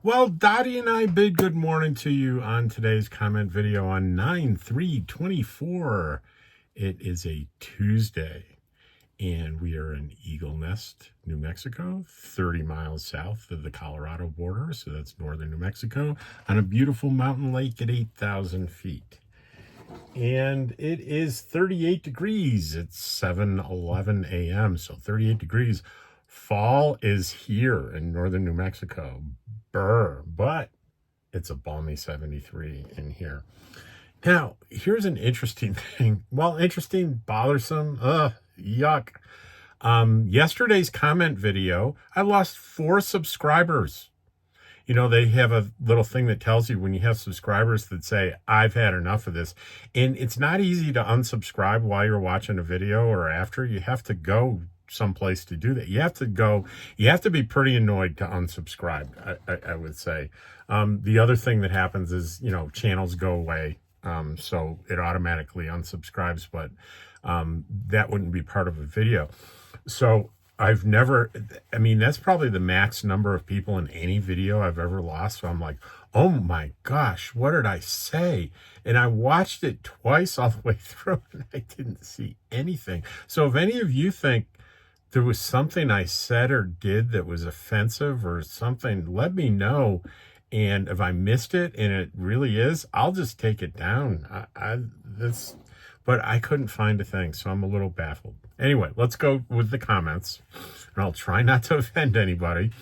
Well, Dottie and I bid good morning to you on today's comment video on 9/3/24. It is a Tuesday, and we are in Eagle Nest, New Mexico, 30 miles south of the Colorado border. So that's northern New Mexico, on a beautiful mountain lake at 8,000 feet. And it is 38 degrees. It's 7:11 a.m., so 38 degrees. Fall is here in northern New Mexico. But it's a balmy 73 in here. Now, here's an interesting thing. Well, interesting, bothersome, yuck. Yesterday's comment video, I lost 4 subscribers. You know, they have a little thing that tells you when you have subscribers that say, I've had enough of this. And it's not easy to unsubscribe while you're watching a video or after. You have to go someplace to do that. You have to be pretty annoyed to unsubscribe, I would say. The other thing that happens is, channels go away. So it automatically unsubscribes, but that wouldn't be part of a video. So that's probably the max number of people in any video I've ever lost. So I'm like, oh my gosh, what did I say? And I watched it twice all the way through and I didn't see anything. So if any of you think there was something I said or did that was offensive or something, let me know. And if I missed it and it really is, I'll just take it down. But I couldn't find a thing, so I'm a little baffled. Anyway, let's go with the comments, and I'll try not to offend anybody.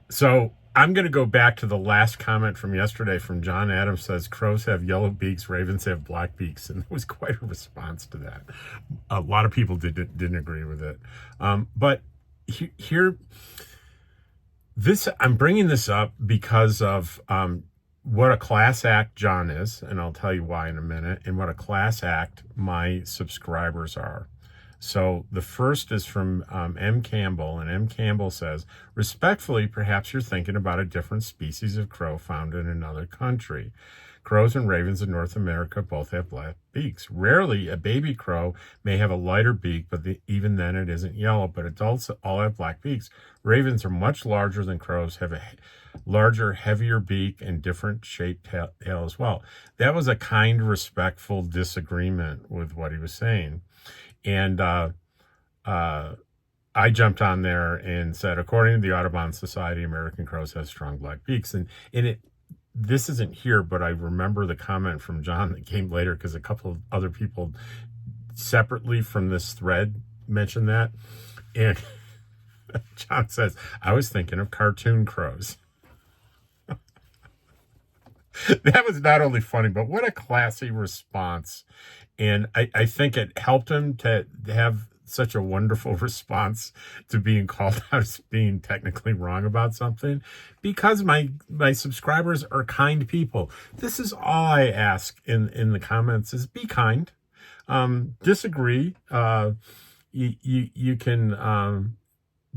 So I'm going to go back to the last comment from yesterday from John Adams. Says, crows have yellow beaks, ravens have black beaks. And there was quite a response to that. A lot of people didn't agree with it. But here, I'm bringing this up because of what a class act John is, and I'll tell you why in a minute, and what a class act my subscribers are. So the first is from M. Campbell, and M. Campbell says, respectfully, perhaps you're thinking about a different species of crow found in another country. Crows and ravens in North America both have black beaks. Rarely, a baby crow may have a lighter beak, but even then it isn't yellow, but adults all have black beaks. Ravens are much larger than crows, have a larger, heavier beak, and different shaped tail as well. That was a kind, respectful disagreement with what he was saying. And I jumped on there and said, according to the Audubon Society, American crows have strong black beaks. And this isn't here, but I remember the comment from John that came later because a couple of other people separately from this thread mentioned that. And John says, I was thinking of cartoon crows. That was not only funny, but what a classy response. And I think it helped him to have such a wonderful response to being called out as being technically wrong about something, because my subscribers are kind people. This is all I ask in the comments is be kind. Disagree. You can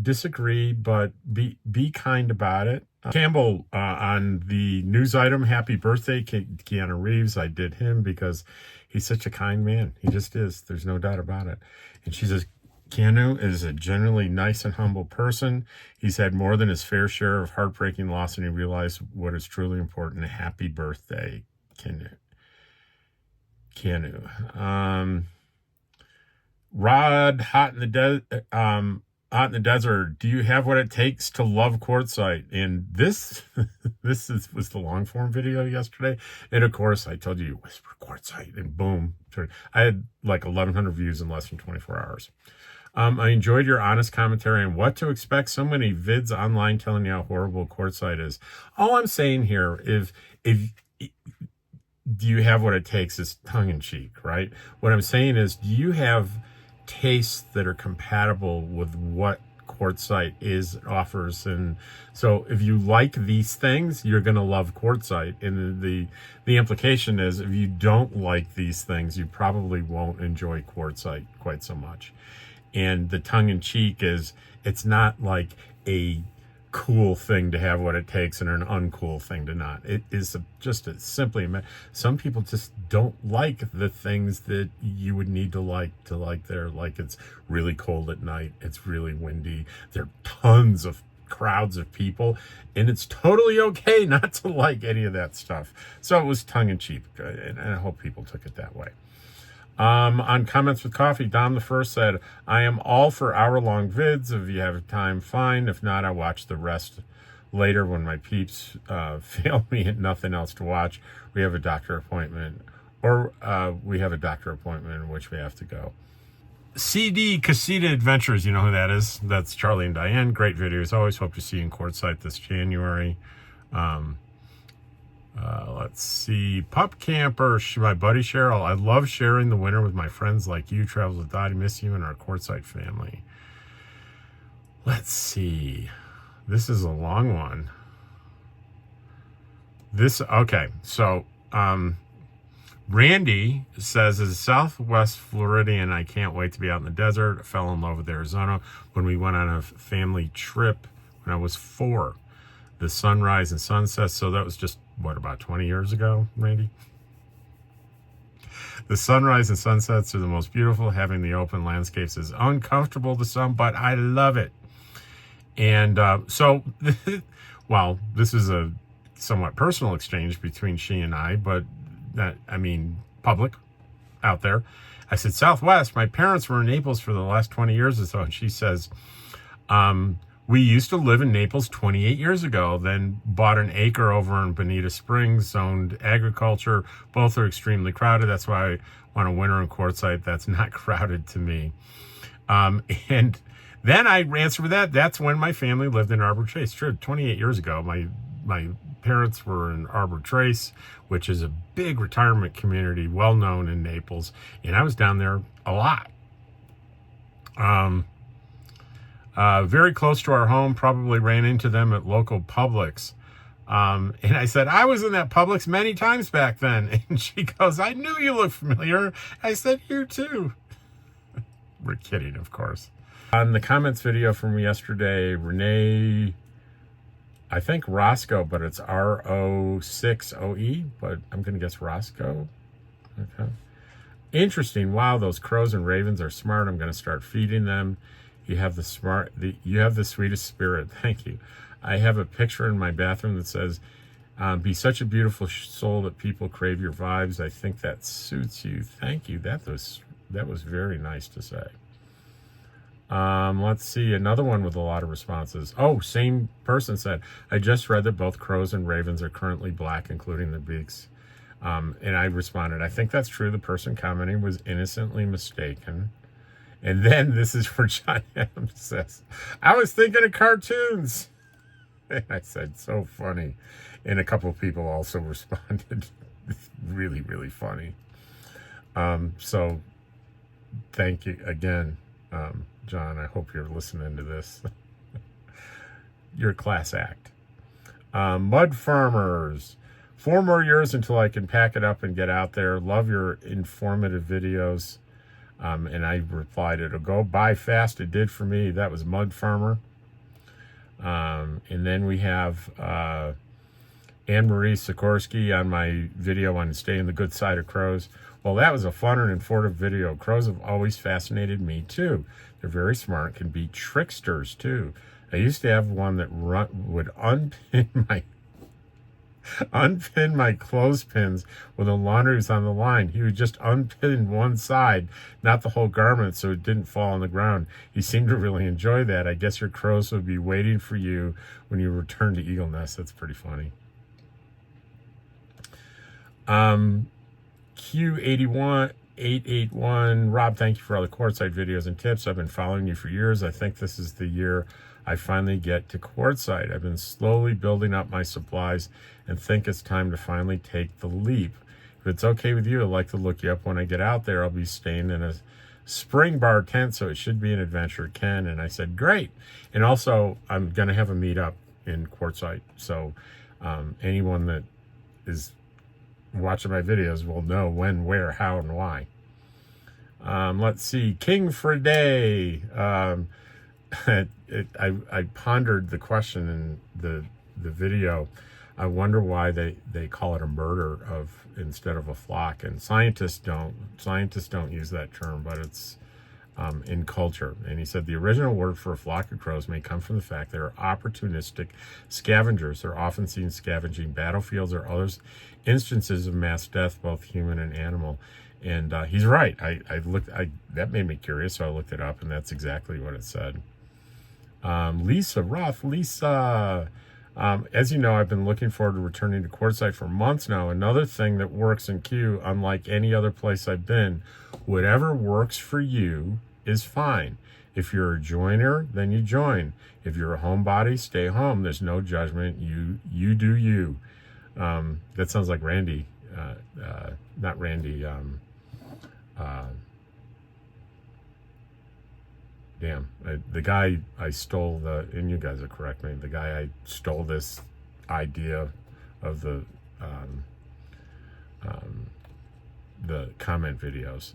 disagree, but be kind about it. Campbell, on the news item, happy birthday, Keanu Reeves. I did him because he's such a kind man. He just is. There's no doubt about it. And she says, Keanu is a generally nice and humble person. He's had more than his fair share of heartbreaking loss, and he realized what is truly important. Happy birthday, Keanu. Rod, hot in the desert, do you have what it takes to love quartzite? And this was the long form video yesterday. And of course, I told you whisper quartzite, and boom, I had like 1,100 views in less than 24 hours. I enjoyed your honest commentary on what to expect. So many vids online telling you how horrible quartzite is. All I'm saying here, if do you have what it takes, is tongue in cheek, right? What I'm saying is, do you have tastes that are compatible with what quartzite offers? And so if you like these things, you're going to love quartzite. And the implication is, if you don't like these things, you probably won't enjoy quartzite quite so much. And the tongue-in-cheek is, it's not like a cool thing to have what it takes and an uncool thing to not. It is simply, some people just don't like the things that you would need to like there. Like, it's really cold at night, it's really windy, there are tons of crowds of people, and it's totally okay not to like any of that stuff. So it was tongue-in-cheek, and I hope people took it that way. On Comments with Coffee, Dom the First said, I am all for hour-long vids. If you have time, fine. If not, I watch the rest later when my peeps fail me and nothing else to watch. We have a doctor appointment, or we have a doctor appointment in which we have to go. CD Casita Adventures, you know who that is? That's Charlie and Diane. Great videos. Always hope to see you in Quartzsite this January. Let's see. Pup Camper, my buddy Cheryl. I love sharing the winter with my friends like you. Travels with Dottie. Miss you and our Quartzsite family. Let's see. This is a long one. Okay. So, Randy says, as a Southwest Floridian, I can't wait to be out in the desert. I fell in love with Arizona when we went on a family trip when I was 4. The sunrise and sunset. So that was just, what, about 20 years ago, Randy? The sunrise and sunsets are the most beautiful. Having the open landscapes is uncomfortable to some, but I love it. And well, this is a somewhat personal exchange between she and I, but public out there. I said, Southwest, my parents were in Naples for the last 20 years or so. And she says, we used to live in Naples 28 years ago, then bought an acre over in Bonita Springs, zoned agriculture. Both are extremely crowded. That's why I want a winter in Quartzsite that's not crowded to me. And then I answered with that. That's when my family lived in Arbor Trace. True, 28 years ago, my parents were in Arbor Trace, which is a big retirement community, well known in Naples. And I was down there a lot. Very close to our home, probably ran into them at local Publix. And I said, I was in that Publix many times back then. And she goes, I knew you looked familiar. I said, you too. We're kidding, of course. On the comments video from yesterday, Renee, I think Roscoe, but it's R-O-6-O-E, but I'm going to guess Roscoe. Okay. Interesting. Wow, those crows and ravens are smart. I'm going to start feeding them. You have the sweetest spirit. Thank you. I have a picture in my bathroom that says, be such a beautiful soul that people crave your vibes. I think that suits you. Thank you. That was very nice to say. Let's see. Another one with a lot of responses. Oh, same person said, I just read that both crows and ravens are currently black, including their beaks. And I responded, I think that's true. The person commenting was innocently mistaken. And then this is where John Adams says, I was thinking of cartoons. And I said, so funny. And a couple of people also responded, really, really funny. So thank you again, John. I hope you're listening to this. You're a class act. Mud Farmers. 4 more years until I can pack it up and get out there. Love your informative videos. And I replied, it'll go by fast. It did for me. That was Mud Farmer. And then we have Anne-Marie Sikorsky on my video on staying the good side of crows. Well, that was a fun and informative video. Crows have always fascinated me, too. They're very smart, can be tricksters, too. I used to have one that would unpin my clothespins when the laundry was on the line. He would just unpin one side, not the whole garment, so it didn't fall on the ground. He seemed to really enjoy that. I guess your crows would be waiting for you when you return to Eagle Nest. That's pretty funny. Q81881, Rob, thank you for all the Quartzsite videos and tips. I've been following you for years. I think this is the year I finally get to Quartzsite. I've been slowly building up my supplies and think it's time to finally take the leap. If it's okay with you, I'd like to look you up when I get out there. I'll be staying in a spring bar tent, so it should be an adventure, Ken. And I said, great. And also, I'm going to have a meetup in Quartzsite. So anyone that is watching my videos will know when, where, how, and why. Let's see. King for a Day. I pondered the question in the video. I wonder why they call it a murder instead of a flock. And scientists don't use that term, but it's in culture. And he said the original word for a flock of crows may come from the fact they are opportunistic scavengers. They're often seen scavenging battlefields or other instances of mass death, both human and animal. And he's right. That made me curious, so I looked it up, and that's exactly what it said. Lisa Ruff, as you know, I've been looking forward to returning to Quartzsite for months now. Another thing that works in Kew, unlike any other place I've been, whatever works for you is fine. If you're a joiner, then you join. If you're a homebody, stay home. There's no judgment. You do you. That sounds like Randy. Not Randy. The guy I stole and you guys will correct me, the guy I stole this idea of the comment videos.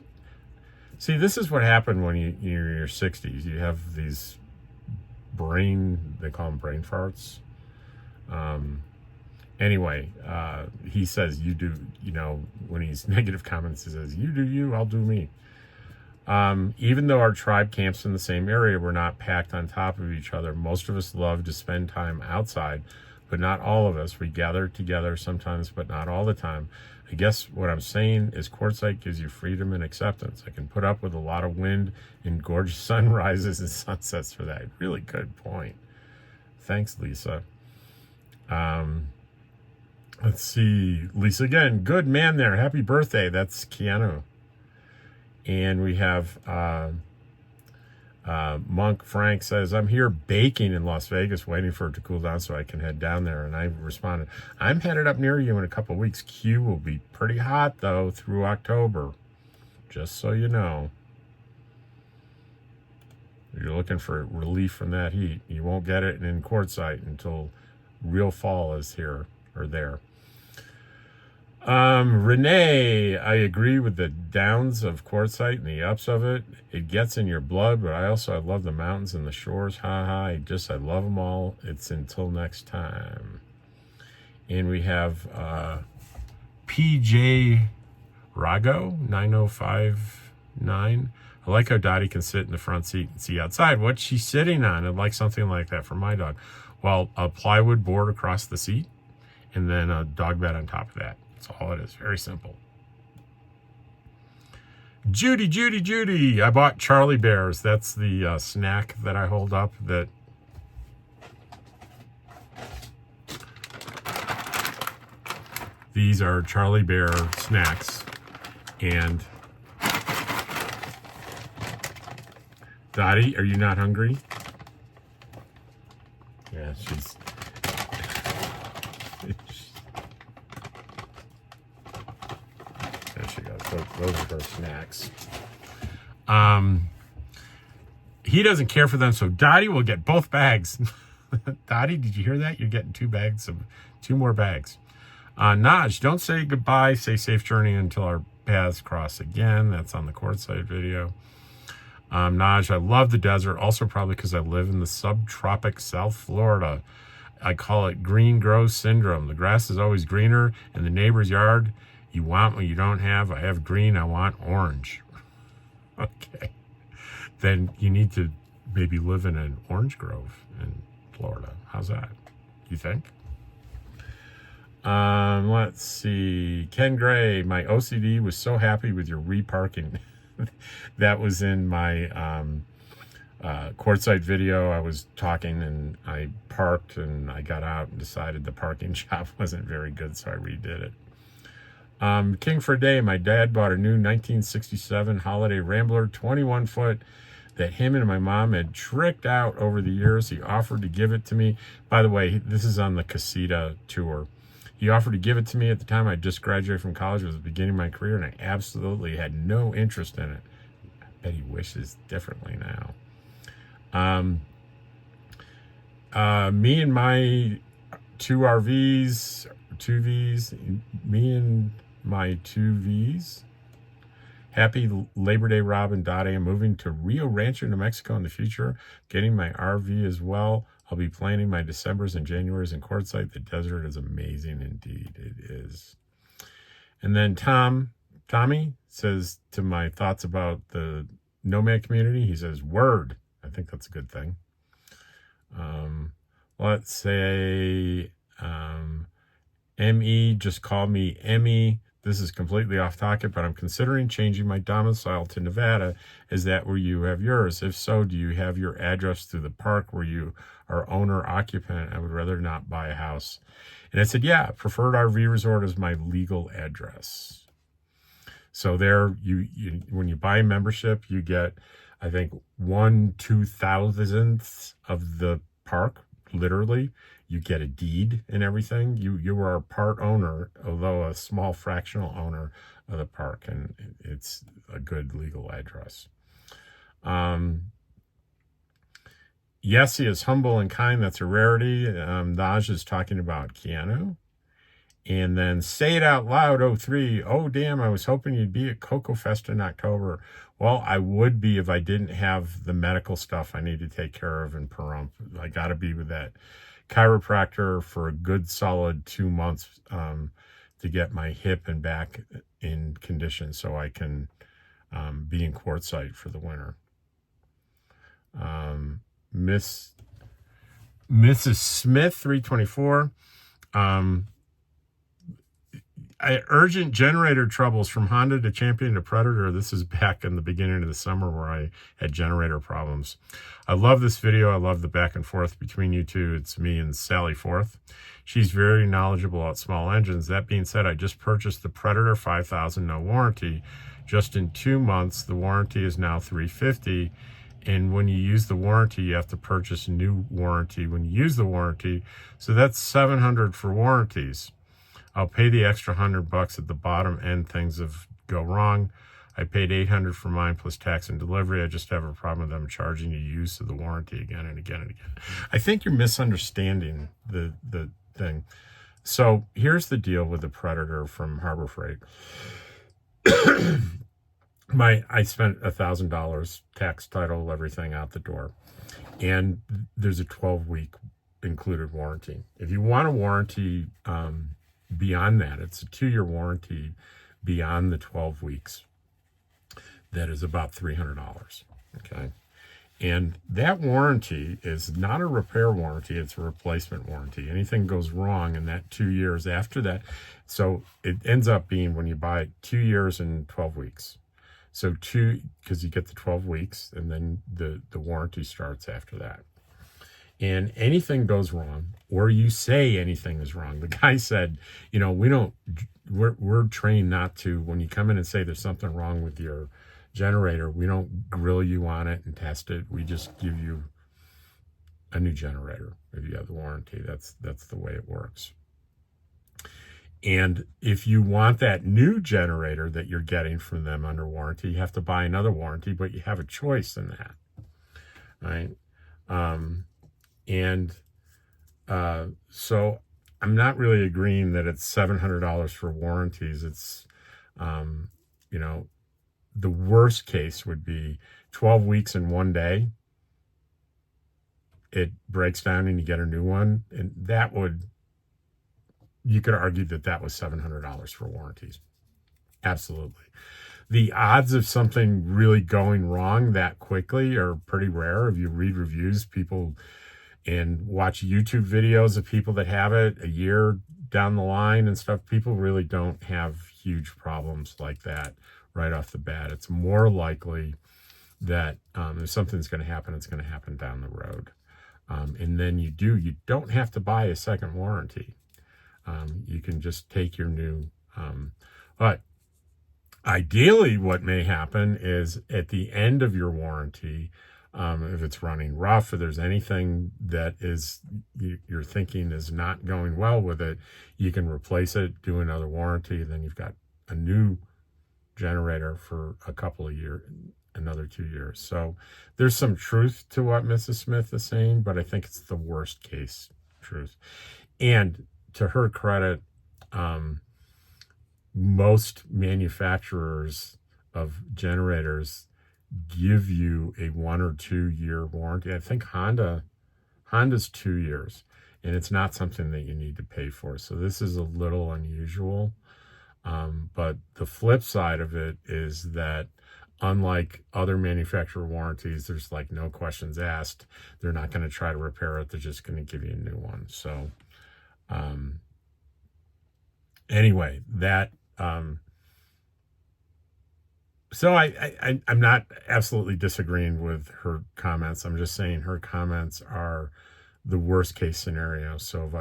See, this is what happened when you're in your 60s. You have these they call them brain farts. Anyway, he says, you do, when he's negative comments, he says, you do you, I'll do me. Even though our tribe camps in the same area, we're not packed on top of each other. Most of us love to spend time outside, but not all of us. We gather together sometimes, but not all the time. I guess what I'm saying is Quartzsite gives you freedom and acceptance. I can put up with a lot of wind and gorgeous sunrises and sunsets for that. Really good point. Thanks, Lisa. Let's see. Lisa again. Good man there. Happy birthday. That's Keanu. And we have Monk Frank says, I'm here baking in Las Vegas, waiting for it to cool down so I can head down there. And I responded, I'm headed up near you in a couple of weeks. Q will be pretty hot, though, through October. Just so you know. If you're looking for relief from that heat, you won't get it in Quartzsite until real fall is here or there. Renee, I agree with the downs of Quartzsite and the ups of it. It gets in your blood, but I love the mountains and the shores. I love them all. It's until next time. And we have PJ Rago 9059. I like how Dottie can sit in the front seat and see outside. What's she sitting on? I'd like something like that for my dog. Well, a plywood board across the seat and then a dog bed on top of that. That's all it is. Very simple. Judy. I bought Charlie Bears. That's the snack that I hold up. These are Charlie Bear snacks. And Dottie, are you not hungry? Yeah, she's... There she goes. Those are her snacks. He doesn't care for them, so Dottie will get both bags. Dottie, did you hear that? You're getting two more bags. Naj, don't say goodbye. Say safe journey until our paths cross again. That's on the Quartzsite video. Naj, I love the desert, also probably because I live in the subtropic South Florida. I call it green grows syndrome. The grass is always greener in the neighbor's yard. You want what you don't have. I have green, I want orange. Okay. Then you need to maybe live in an orange grove in Florida. How's that? You think? Let's see. Ken Gray, my OCD was so happy with your reparking. That was in my Quartzsite video. I was talking and I parked and I got out and decided the parking job wasn't very good, so I redid it. King for a Day, my dad bought a new 1967 Holiday Rambler 21 foot that him and my mom had tricked out over the years. He offered to give it to me. By the way, this is on the Casita tour. He offered to give it to me at the time I just graduated from college. It was the beginning of my career, and I absolutely had no interest in it. I bet he wishes differently now. Me and my two Vs. Happy Labor Day, Rob and Dottie. I'm moving to Rio Rancho, New Mexico in the future, getting my RV as well. I'll be planning my Decembers and Januaries in Quartzsite. The desert is amazing indeed. It is. And then Tommy says to my thoughts about the Nomad community. He says, word. I think that's a good thing. Let's say ME just called me Emmy. This is completely off topic, but I'm considering changing my domicile to Nevada. Is that where you have yours? If so, do you have your address through the park where you are owner occupant? I would rather not buy a house. And I said, yeah, Preferred RV Resort is my legal address. So there, you when you buy a membership, you get, I think, 1/2000th of the park, literally. You get a deed and everything. You are a part owner, although a small fractional owner of the park, and it's a good legal address. Yes, he is humble and kind. That's a rarity. Naj is talking about Keanu. And then Say It Out Loud 03. Oh, damn, I was hoping you'd be at Cocoa Fest in October. Well, I would be if I didn't have the medical stuff I need to take care of in Pahrump. I got to be with that chiropractor for a good solid 2 months to get my hip and back in condition so I can be in Quartzsite for the winter. Mrs. Smith, 324. Urgent generator troubles from Honda to Champion to Predator. This is back in the beginning of the summer where I had generator problems. I love this video. I love the back and forth between you two. It's me and Sally Forth. She's very knowledgeable about small engines. That being said, I just purchased the Predator 5000, no warranty. Just in 2 months, the warranty is now $350. And when you use the warranty, you have to purchase a new warranty when you use the warranty. So that's $700 for warranties. I'll pay the extra $100 at the bottom end. Things go wrong. I paid $800 for mine plus tax and delivery. I just have a problem with them charging you use of the warranty again and again and again. I think you're misunderstanding the thing. So here's the deal with the Predator from Harbor Freight. I spent $1,000, tax, title, everything out the door. And there's a 12-week included warranty. If you want a warranty, beyond that, it's a 2-year warranty beyond the 12 weeks. That is about $300. Okay. And that warranty is not a repair warranty. It's a replacement warranty. Anything goes wrong in that 2 years after that. So it ends up being, when you buy it, 2 years and 12 weeks. So because you get the 12 weeks and then the warranty starts after that. And anything goes wrong, or you say anything is wrong. The guy said, we're trained not to, when you come in and say there's something wrong with your generator, we don't grill you on it and test it. We just give you a new generator if you have the warranty. That's the way it works. And if you want that new generator that you're getting from them under warranty, you have to buy another warranty, but you have a choice in that, right? So I'm not really agreeing that it's $700 for warranties. It's, the worst case would be 12 weeks in 1 day. It breaks down and you get a new one. And you could argue that was $700 for warranties. Absolutely. The odds of something really going wrong that quickly are pretty rare. If you read reviews, people, and watch YouTube videos of people that have it a year down the line and stuff, people really don't have huge problems like that right off the bat. It's more likely that if something's going to happen, it's going to happen down the road. And then you don't have to buy a second warranty. You can just take your new, but ideally what may happen is at the end of your warranty, if it's running rough, or there's anything that you're thinking is not going well with it, you can replace it, do another warranty, then you've got a new generator for a couple of years, another 2 years. So there's some truth to what Mrs. Smith is saying, but I think it's the worst case truth. And to her credit, most manufacturers of generators give you a 1 or 2 year warranty. I think Honda's 2 years, and it's not something that you need to pay for. So this is a little unusual. But the flip side of it is that unlike other manufacturer warranties, there's like no questions asked. They're not going to try to repair it. They're just going to give you a new one. So anyway, that so I'm not absolutely disagreeing with her comments. I'm just saying her comments are the worst case scenario. So if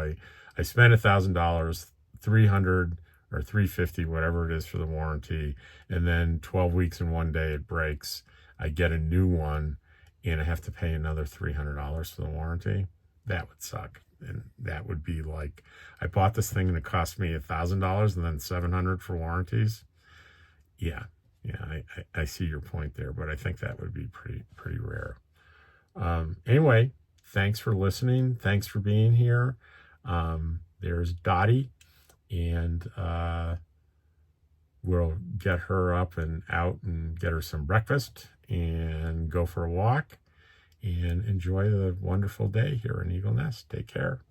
I spend $1,000, 300 or 350, whatever it is for the warranty, and then 12 weeks and 1 day it breaks, I get a new one and I have to pay another $300 for the warranty, that would suck. And that would be like, I bought this thing and it cost me $1,000 and then $700 for warranties. Yeah, I see your point there, but I think that would be pretty rare. Anyway, thanks for listening. Thanks for being here. There's Dottie, and we'll get her up and out and get her some breakfast and go for a walk and enjoy the wonderful day here in Eagle Nest. Take care.